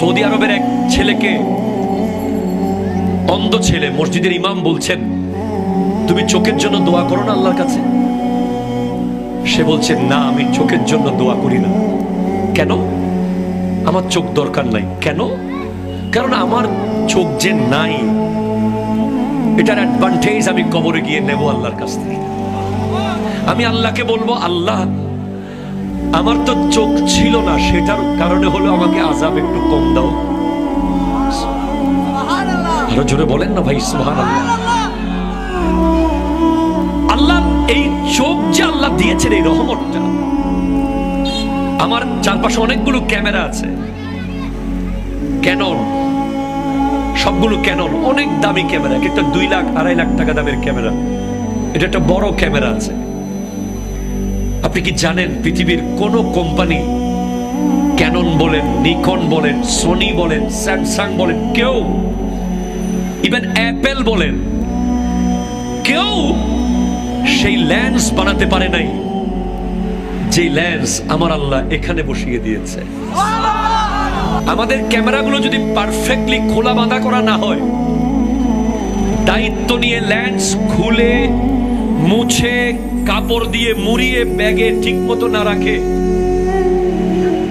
Saudi আরবের এক ছেলেকে, অন্ধ ছেলে, মসজিদের ইমাম বলছেন, তুমি চোখের জন্য দোয়া করো না আল্লাহর কাছে? সে বলছে, না, আমি চোখের জন্য দোয়া করি না। কেন? আমার চোখ দরকার নাই। কেন? কারণ আমার চোখ যে নাই, এটার অ্যাডভান্টেজ আমি কবরে গিয়ে নেব আল্লাহর কাছ থেকে। আমি আল্লাহকে বলবো, আল্লাহ, আমার তো চোখ ছিল না, সেটার কারণে হলো আমাকে আযাব একটু কম দাও। আরো জোরে বলেন না ভাই, সুবহানাল্লাহ। আল্লাহ এই চোখ যে আল্লাহ দিয়েছেন, এই রহমতটা। আমার চারপাশে অনেকগুলো ক্যামেরা আছে, ক্যানন, সবগুলো ক্যানন, অনেক দামি ক্যামেরা, একটা 2 লাখ 2.5 লাখ টাকা দামের ক্যামেরা। এটা একটা বড় ক্যামেরা আছে। আপনি কি জানেন পৃথিবীর কোন কোম্পানি, ক্যানন বলেন, নিকন বলেন, সোনি বলেন, স্যামসাং বলেন, কেউ, ইভেন অ্যাপেল বলেন, কেউ সেই লেন্স বানাতে পারে নাই যে লেন্স আমার আল্লাহ এখানে বসিয়ে দিয়েছে। আমাদের ক্যামেরাগুলো যদি পারফেক্টলি খোলা বাঁধা করা না হয়, দায়িত্ব নিয়ে লেন্স খুলে মুছে কাপড় দিয়ে মুড়িয়ে ব্যাগে ঠিক মতো না রাখে,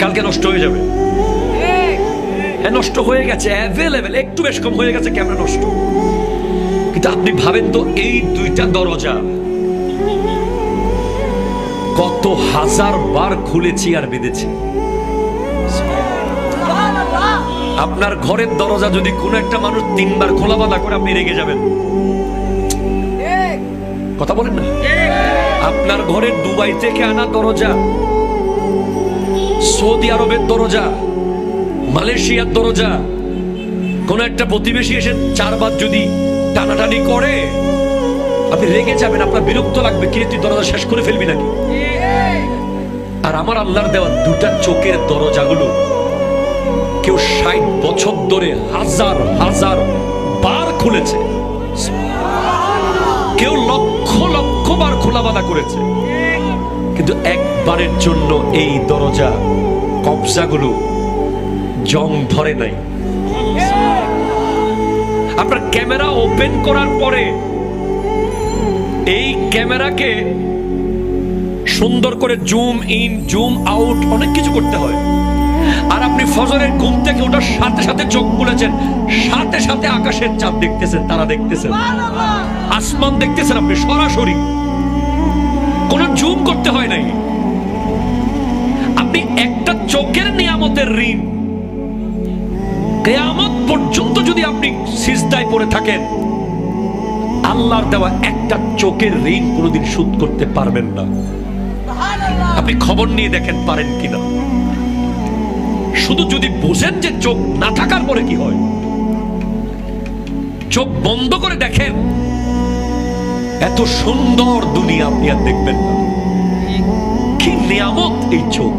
কালকে নষ্ট হয়ে যাবে। হ্যাঁ, নষ্ট হয়ে গেছে, অ্যাভেলেবেল, একটু বেশ কম হয়ে গেছে, ক্যামেরা নষ্ট। কিন্তু আপনি ভাবেন তো, এই 2টা দরজা কত হাজার বার খুলেছি আর বেঁধেছি। আপনার ঘরের দরজা যদি কোনো একটা মানুষ 3 বার খোলা বাঁধা করে, আপনি রেগে যাবেন। কথা বলেন না? আপনার ঘরের দুবাই থেকে আনা দরজা, সৌদি আরবের দরজা, মালয়েশিয়ার দরজা, কোন একটা প্রতিবেশী এসে 4 বার যদি টানাটানি করে, আপনি রেগে যাবেন, আপনার বিরক্ত লাগবে, কি তুই দরজা শেষ করে ফেলবি নাকি? আর আমার আল্লাহর দেওয়া 2টা চোখের দরজাগুলো কেউ 60 বছর ধরে হাজার হাজার বার খুলেছে, কেউ লক্ষ লক্ষ বার খোলা বাঁধা করেছে, কিন্তু একবারের জন্য এই দরজা কবজাগুলো জং ধরে নাই। আপনার ক্যামেরা ওপেন করার পরে এই ক্যামেরাকে সুন্দর করে জুম ইন, জুম আউট, অনেক কিছু করতে হয়। আর আপনি ফজরের ঘুম থেকে ওঠার সাথে সাথে চোখ খুলেছেন, সাথে সাথে আকাশের চাঁদ দেখতেছেন, তারা দেখতেছেন, আসমান দেখতেছেন, আপনি সরাসরি, কোনো জুম করতে হয় নাই। আপনি একটা চোখের নিয়ামতের ঋণ কিয়ামত পর্যন্ত যদি আপনি সিজদায় পড়ে থাকেন, আল্লাহর দেওয়া একটা চোখের ঋণ কোনোদিন শোধ করতে পারবেন না। আপনি খবর নিয়ে দেখেন পারেন কিনা। শুধু যদি বুঝেন যে চোখ না থাকার পরে কি হয়, চোখ বন্ধ করে দেখেন, এত সুন্দর দুনিয়া আপনি আর দেখবেন না। কি নিয়ামত এই চোখ!